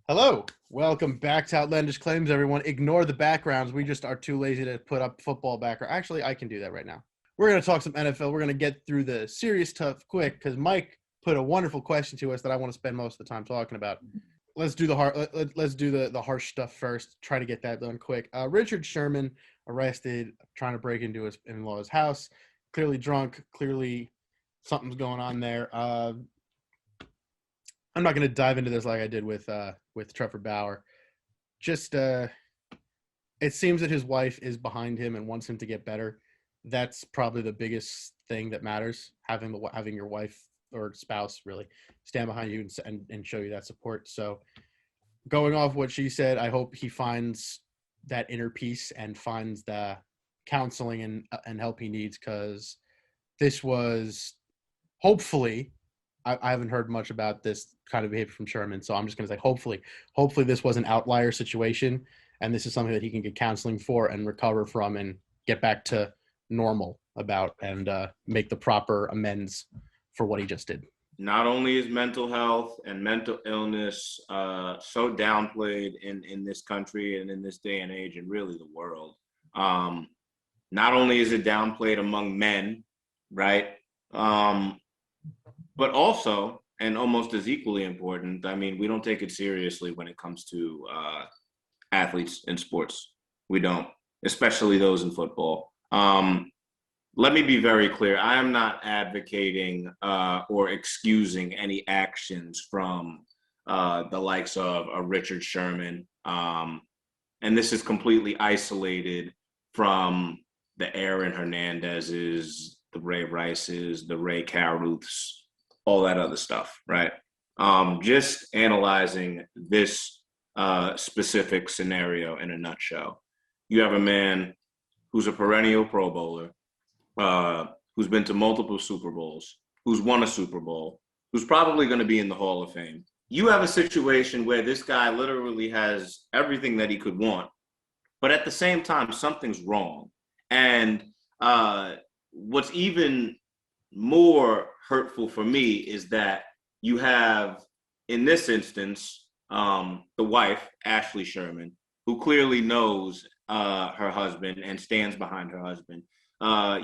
Hello, welcome back to Outlandish Claims, everyone. Ignore the backgrounds. We just are too lazy to put up football background. Actually, I can do that right now. We're going to talk some NFL. We're going to get through the serious stuff quick because Mike put a wonderful question to us that I want to spend most of the time talking about. Let's do the let's do the harsh stuff first. Try to get that done quick. Richard Sherman arrested trying to break into his in-law's house. Clearly drunk. Clearly something's going on there. I'm not going to dive into this like I did with Trevor Bauer. Just it seems that his wife is behind him and wants him to get better. That's probably the biggest thing that matters. Having your wife or spouse really stand behind you and show you that support. So going off what she said, I hope he finds that inner peace and finds the counseling and help he needs, because this was hopefully. I haven't heard much about this kind of behavior from Sherman, so I'm just going to say hopefully this was an outlier situation, and this is something that he can get counseling for and recover from and get back to normal about and make the proper amends for what he just did. Not only is mental health and mental illness so downplayed in this country and in this day and age and really the world, not only is it downplayed among men, right? But also, and almost as equally important, I mean, we don't take it seriously when it comes to athletes in sports. We don't, especially those in football. Let me be very clear. I am not advocating or excusing any actions from the likes of Richard Sherman. And this is completely isolated from the Aaron Hernandez's, the Ray Rice's, the Ray Caruth's, all that other stuff, right? Just analyzing this specific scenario in a nutshell. You have a man who's a perennial Pro Bowler, who's been to multiple Super Bowls, who's won a Super Bowl, who's probably going to be in the Hall of Fame. You have a situation where this guy literally has everything that he could want, but at the same time, something's wrong. And what's even more hurtful for me is that you have, in this instance, the wife, Ashley Sherman, who clearly knows her husband and stands behind her husband.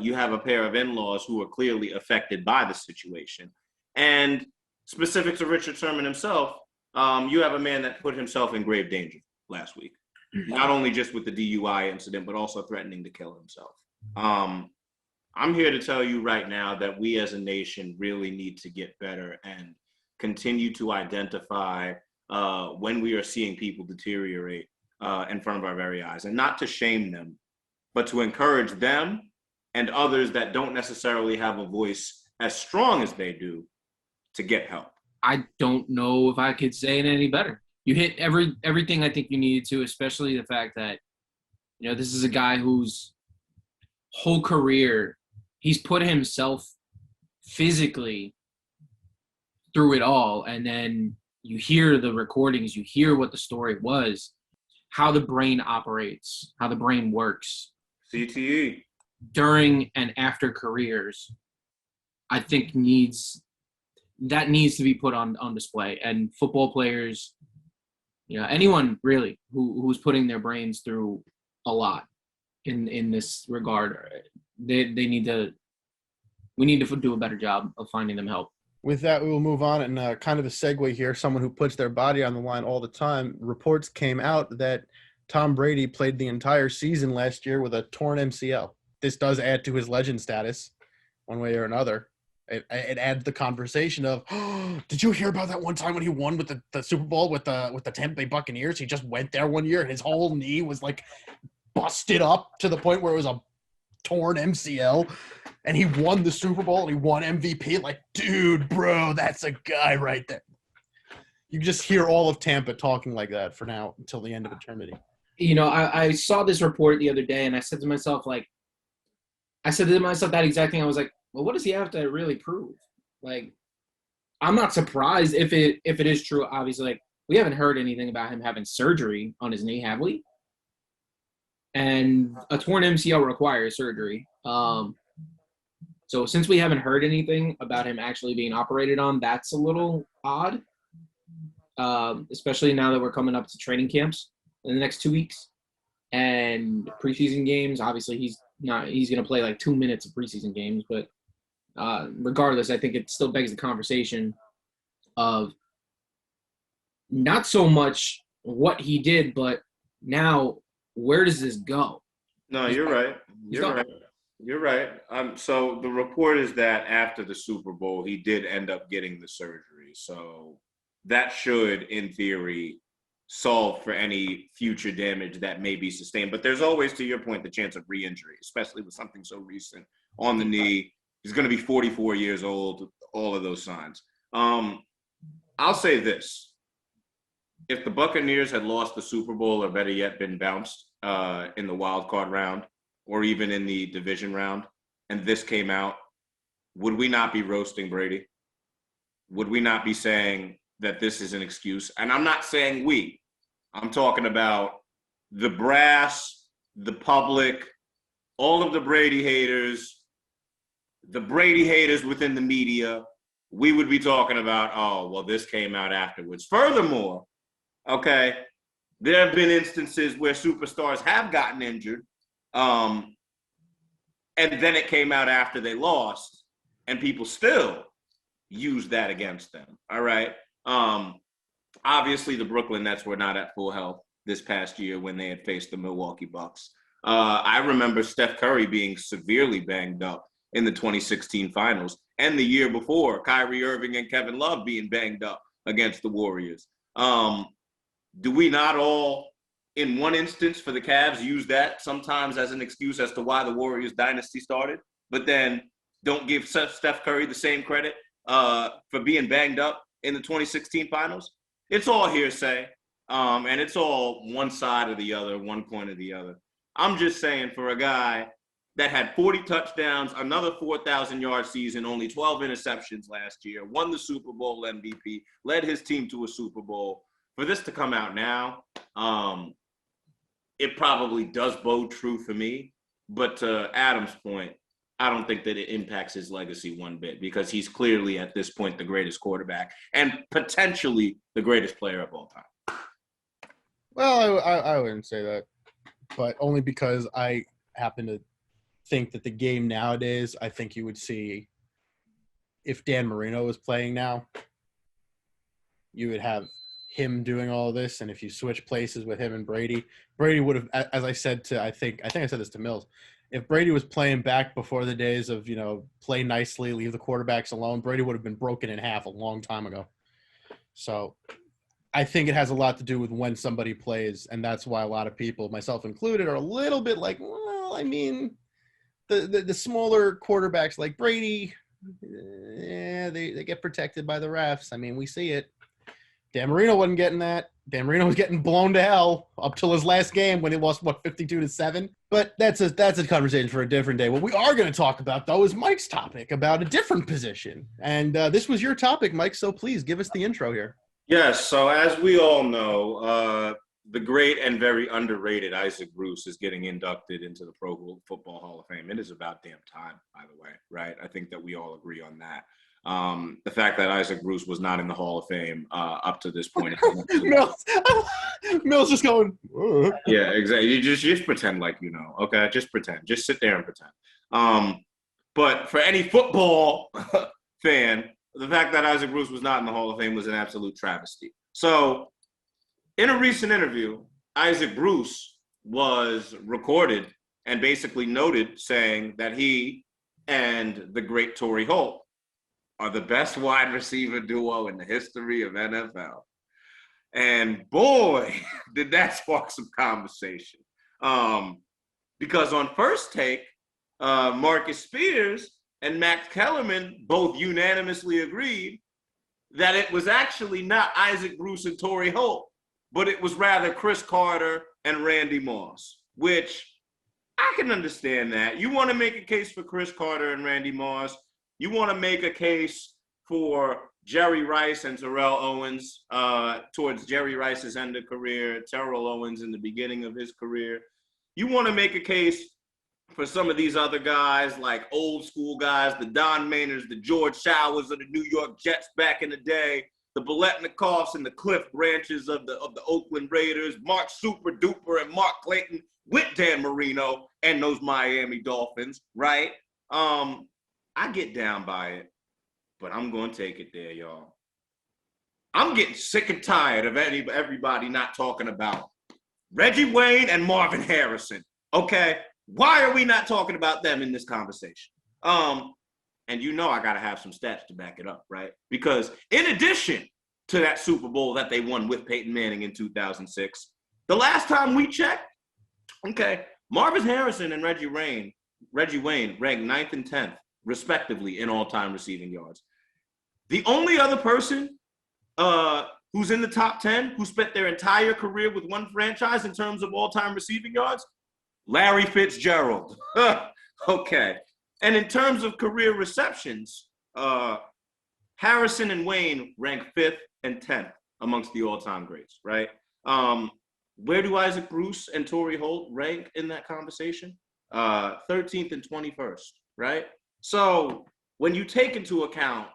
You have a pair of in-laws who are clearly affected by the situation. And specific to Richard Sherman himself, you have a man that put himself in grave danger last week, not only just with the DUI incident, but also threatening to kill himself. I'm here to tell you right now that we as a nation really need to get better and continue to identify when we are seeing people deteriorate in front of our very eyes, and not to shame them, but to encourage them and others that don't necessarily have a voice as strong as they do to get help. I don't know if I could say it any better. You hit everything I think you needed to, especially the fact that, this is a guy whose whole career, he's put himself physically through it all. And then you hear the recordings, you hear what the story was, how the brain operates, how the brain works. CTE. During and after careers, I think needs to be put on display. And football players, anyone really who's putting their brains through a lot in this regard, we need to do a better job of finding them help. With that, we will move on, and kind of a segue here, someone who puts their body on the line all the time. Reports came out that Tom Brady played the entire season last year with a torn MCL. This does add to his legend status one way or another. It adds the conversation of, did you hear about that one time when he won with the Super Bowl with the Tampa Bay Buccaneers? He just went there one year and his whole knee was like busted up to the point where it was a torn MCL, and he won the Super Bowl and he won MVP. Like, dude, bro, that's a guy right there. You just hear all of Tampa talking like that for now until the end of eternity. I saw this report the other day and I said to myself that exact thing. I was like, well, what does he have to really prove? Like, I'm not surprised if it is true. Obviously, like, we haven't heard anything about him having surgery on his knee, have we? And a torn MCL requires surgery. So since we haven't heard anything about him actually being operated on, that's a little odd. especially now that we're coming up to training camps in the next 2 weeks and preseason games. Obviously, he's going to play like 2 minutes of preseason games, but regardless, I think it still begs the conversation of not so much what he did, but now where does this go? No, you're right. You're right. So the report is that after the Super Bowl, he did end up getting the surgery. So that should, in theory, solve for any future damage that may be sustained. But there's always, to your point, the chance of re-injury, especially with something so recent on the knee. He's going to be 44 years old, all of those signs. I'll say this. If the Buccaneers had lost the Super Bowl, or better yet, been bounced in the wild card round, or even in the division round, and this came out, would we not be roasting Brady? Would we not be saying that this is an excuse? And I'm not saying we. I'm talking about the brass, the public, all of the Brady haters within the media. We would be talking about, oh, well, this came out afterwards. Furthermore, okay, there have been instances where superstars have gotten injured, and then it came out after they lost, and people still use that against them. All right. Obviously, the Brooklyn Nets were not at full health this past year when they had faced the Milwaukee Bucks. I remember Steph Curry being severely banged up in the 2016 finals, and the year before, Kyrie Irving and Kevin Love being banged up against the Warriors. Do we not all, in one instance for the Cavs, use that sometimes as an excuse as to why the Warriors dynasty started, but then don't give Steph Curry the same credit for being banged up in the 2016 finals? It's all hearsay, and it's all one side or the other, one point or the other. I'm just saying, for a guy that had 40 touchdowns, another 4,000-yard season, only 12 interceptions last year, won the Super Bowl MVP, led his team to a Super Bowl, for this to come out now, it probably does bode true for me. But to Adam's point, I don't think that it impacts his legacy one bit, because he's clearly at this point the greatest quarterback and potentially the greatest player of all time. Well, I wouldn't say that, but only because I happen to think that the game nowadays, I think you would see, if Dan Marino was playing now, you would have him doing all of this, and if you switch places with him and Brady would have, as I said to, I think I said this to Millz, if Brady was playing back before the days of, play nicely, leave the quarterbacks alone, Brady would have been broken in half a long time ago. So I think it has a lot to do with when somebody plays, and that's why a lot of people, myself included, are a little bit like, well, I mean, the smaller quarterbacks like Brady, they get protected by the refs. I mean, we see it. Dan Marino wasn't getting that. Dan Marino was getting blown to hell up till his last game when he lost, 52-7. But that's a conversation for a different day. What we are going to talk about, though, is Mike's topic about a different position. And this was your topic, Mike, so please give us the intro here. Yes, so as we all know, the great and very underrated Isaac Bruce is getting inducted into the Pro Football Hall of Fame. It is about damn time, by the way, right? I think that we all agree on that. The fact that Isaac Bruce was not in the Hall of Fame up to this point. Millz just going, ugh. Yeah, exactly. You just pretend like you know, okay? Just pretend. Just sit there and pretend. But for any football fan, the fact that Isaac Bruce was not in the Hall of Fame was an absolute travesty. So in a recent interview, Isaac Bruce was recorded and basically noted saying that he and the great Torrey Holt are the best wide receiver duo in the history of NFL. And boy, did that spark some conversation. Because on First Take, Marcus Spears and Max Kellerman both unanimously agreed that it was actually not Isaac Bruce and Torrey Holt, but it was rather Chris Carter and Randy Moss, which I can understand that. You want to make a case for Chris Carter and Randy Moss. You want to make a case for Jerry Rice and Terrell Owens towards Jerry Rice's end of career, Terrell Owens in the beginning of his career. You want to make a case for some of these other guys, like old school guys, the Don Maynards, the George Showers of the New York Jets back in the day, the Biletnikoffs and the Cliff Branches of the Oakland Raiders, Mark Super Duper and Mark Clayton with Dan Marino and those Miami Dolphins, right? I get down by it, but I'm going to take it there, y'all. I'm getting sick and tired of everybody not talking about Reggie Wayne and Marvin Harrison, okay? Why are we not talking about them in this conversation? And you know I got to have some stats to back it up, right? Because in addition to that Super Bowl that they won with Peyton Manning in 2006, the last time we checked, okay, Marvin Harrison and Reggie Wayne ranked 9th and 10th, respectively, in all-time receiving yards. The only other person who's in the top 10 who spent their entire career with one franchise in terms of all-time receiving yards, Larry Fitzgerald. Okay. And in terms of career receptions, Harrison and Wayne rank 5th and 10th amongst the all-time greats, right? Where do Isaac Bruce and Torrey Holt rank in that conversation? 13th and 21st, right? So when you take into account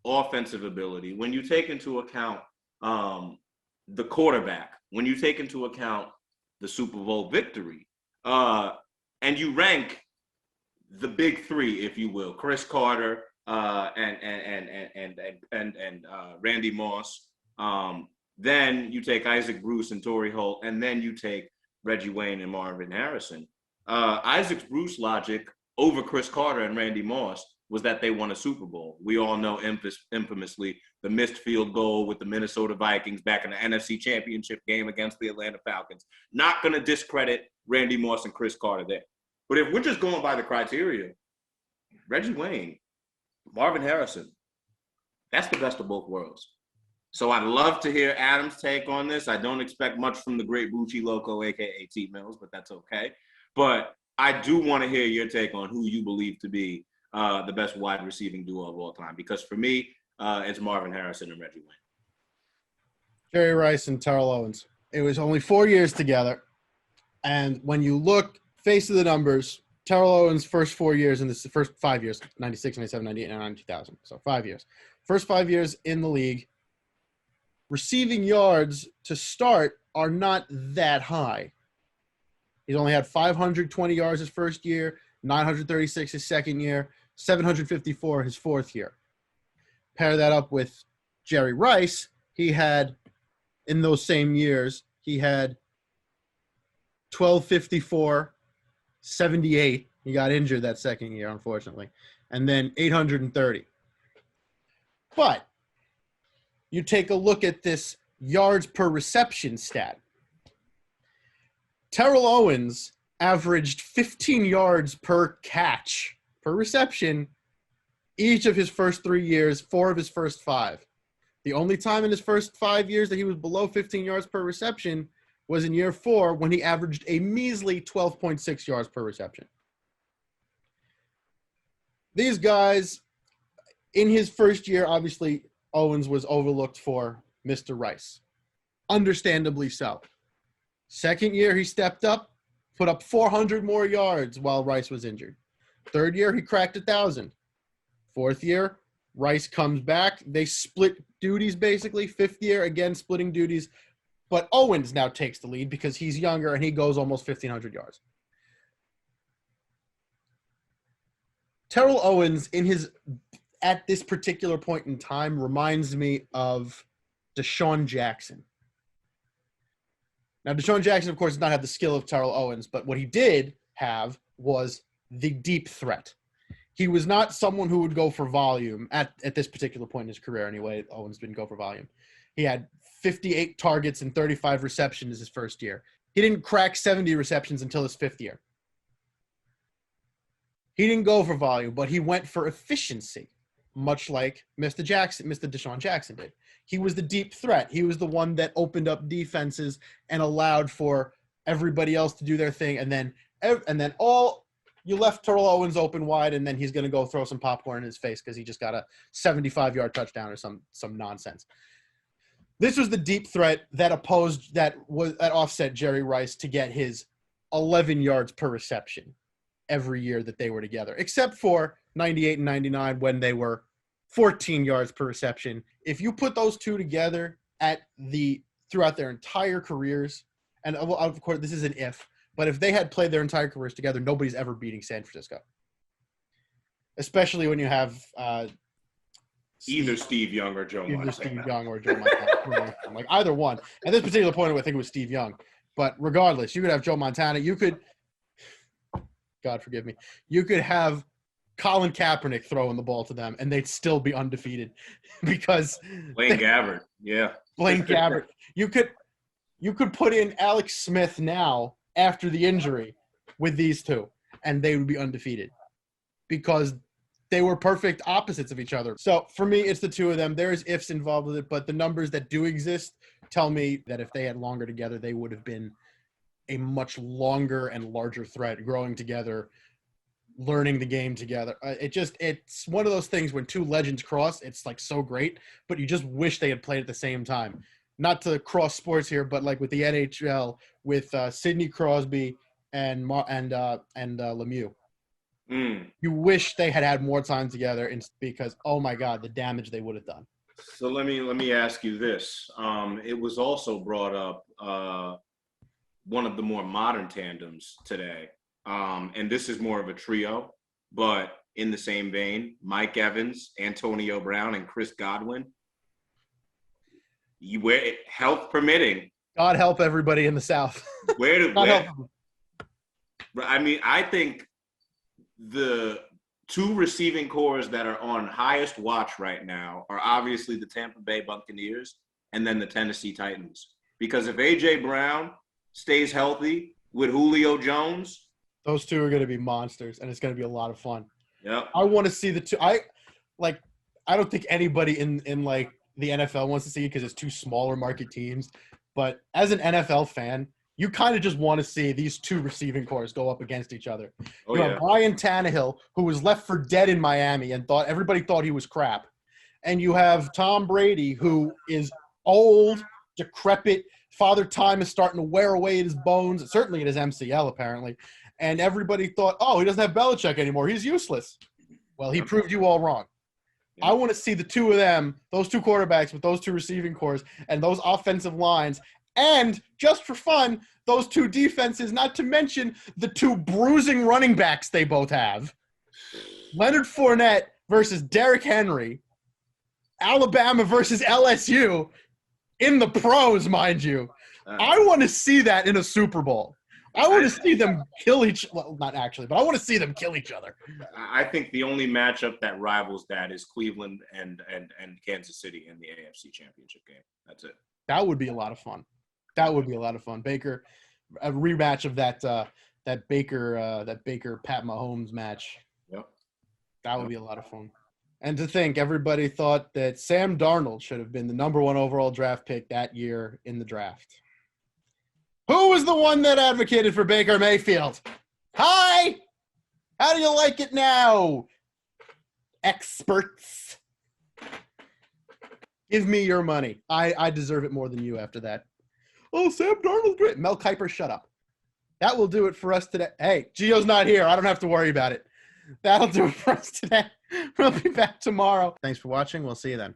offensive ability, when you take into account the quarterback, when you take into account the Super Bowl victory, and you rank the big three, if you will, Chris Carter and Randy Moss. Then you take Isaac Bruce and Torrey Holt, and then you take Reggie Wayne and Marvin Harrison. Isaac Bruce logic over Chris Carter and Randy Moss was that they won a Super Bowl. We all know infamously the missed field goal with the Minnesota Vikings back in the NFC Championship game against the Atlanta Falcons. Not going to discredit Randy Moss and Chris Carter there. But if we're just going by the criteria, Reggie Wayne, Marvin Harrison, that's the best of both worlds. So I'd love to hear Adam's take on this. I don't expect much from the great Bucci Loco, a.k.a. T. Millz, but that's okay. But I do want to hear your take on who you believe to be the best wide receiving duo of all time. Because for me, it's Marvin Harrison and Reggie Wayne. Jerry Rice and Terrell Owens. It was only 4 years together. And when you look, face of the numbers, Terrell Owens' first 4 years in the first 5 years, 96, 97, 98, 99, 2000. So 5 years. First 5 years in the league, receiving yards to start are not that high. He's only had 520 yards his first year, 936 his second year, 754 his fourth year. Pair that up with Jerry Rice, he had, in those same years, he had 1254, 78. He got injured that second year, unfortunately. And then 830. But you take a look at this yards per reception stat. Terrell Owens averaged 15 yards per catch, per reception, each of his first 3 years, 4 of his first 5. The only time in his first 5 years that he was below 15 yards per reception was in year 4 when he averaged a measly 12.6 yards per reception. These guys, in his first year, obviously, Owens was overlooked for Mr. Rice. Understandably so. Second year, he stepped up, put up 400 more yards while Rice was injured. Third year, he cracked 1,000. Fourth year, Rice comes back. They split duties, basically. Fifth year, again, splitting duties. But Owens now takes the lead because he's younger and he goes almost 1,500 yards. Terrell Owens, at this particular point in time, reminds me of Deshaun Jackson. Now, Deshaun Jackson, of course, did not have the skill of Terrell Owens, but what he did have was the deep threat. He was not someone who would go for volume at this particular point in his career anyway. Owens didn't go for volume. He had 58 targets and 35 receptions his first year. He didn't crack 70 receptions until his 5th year. He didn't go for volume, but he went for efficiency, much like Mr. Deshaun Jackson did. He was the deep threat. He was the one that opened up defenses and allowed for everybody else to do their thing. And then you left Terrell Owens open wide, and then he's going to go throw some popcorn in his face because he just got a 75-yard touchdown or some nonsense. This was the deep threat that offset Jerry Rice to get his 11 yards per reception every year that they were together, except for 98 and 99 when they were 14 yards per reception. If you put those two together throughout their entire careers, and of course this is an if, but if they had played their entire careers together, nobody's ever beating San Francisco. Especially when you have either Steve Young or Joe Montana. Steve Young or Joe Montana. Like either one. At this particular point, I think it was Steve Young. But regardless, you could have Joe Montana. You could, God forgive me, you could have Colin Kaepernick throwing the ball to them, and they'd still be undefeated because Blaine Gabbert. Yeah. Blaine Gabbert. You could put in Alex Smith now after the injury with these two, and they would be undefeated because they were perfect opposites of each other. So for me, it's the two of them. There's ifs involved with it, but the numbers that do exist tell me that if they had longer together, they would have been a much longer and larger threat, growing together, learning the game together. It's one of those things when two legends cross, it's like so great, but you just wish they had played at the same time. Not to cross sports here, but like with the NHL, with Sidney Crosby and Lemieux. You wish they had more time together, because oh my God, the damage they would have done. So let me ask you this. It was also brought up one of the more modern tandems today, and this is more of a trio, but in the same vein, Mike Evans, Antonio Brown, and Chris Godwin. Health permitting. God help everybody in the South. I mean, I think the two receiving cores that are on highest watch right now are obviously the Tampa Bay Buccaneers and then the Tennessee Titans. Because if A.J. Brown stays healthy with Julio Jones, those two are going to be monsters, and it's going to be a lot of fun. Yeah, I want to see the two. I don't think anybody in like the NFL wants to see it because it's two smaller market teams. But as an NFL fan, you kind of just want to see these two receiving cores go up against each other. You have Ryan Tannehill, who was left for dead in Miami and everybody thought he was crap. And you have Tom Brady, who is old, decrepit. Father Time is starting to wear away at his bones, certainly at his MCL apparently. And everybody thought, oh, he doesn't have Belichick anymore. He's useless. Well, he proved you all wrong. I want to see the two of them, those two quarterbacks with those two receiving cores and those offensive lines. And just for fun, those two defenses, not to mention the two bruising running backs they both have. Leonard Fournette versus Derrick Henry. Alabama versus LSU in the pros, mind you. I want to see that in a Super Bowl. I want to see them kill not actually, but I want to see them kill each other. I think the only matchup that rivals that is Cleveland and Kansas City in the AFC Championship game. That's it. That would be a lot of fun. Baker, a rematch of that Baker Pat Mahomes match. Yep. That would be a lot of fun. And to think everybody thought that Sam Darnold should have been the number 1 overall draft pick that year in the draft. Who was the one that advocated for Baker Mayfield? Hi! How do you like it now, experts? Give me your money. I deserve it more than you after that. Oh, Sam Darnold's great. Mel Kiper, shut up. That will do it for us today. Hey, Gio's not here. I don't have to worry about it. That'll do it for us today. We'll be back tomorrow. Thanks for watching. We'll see you then.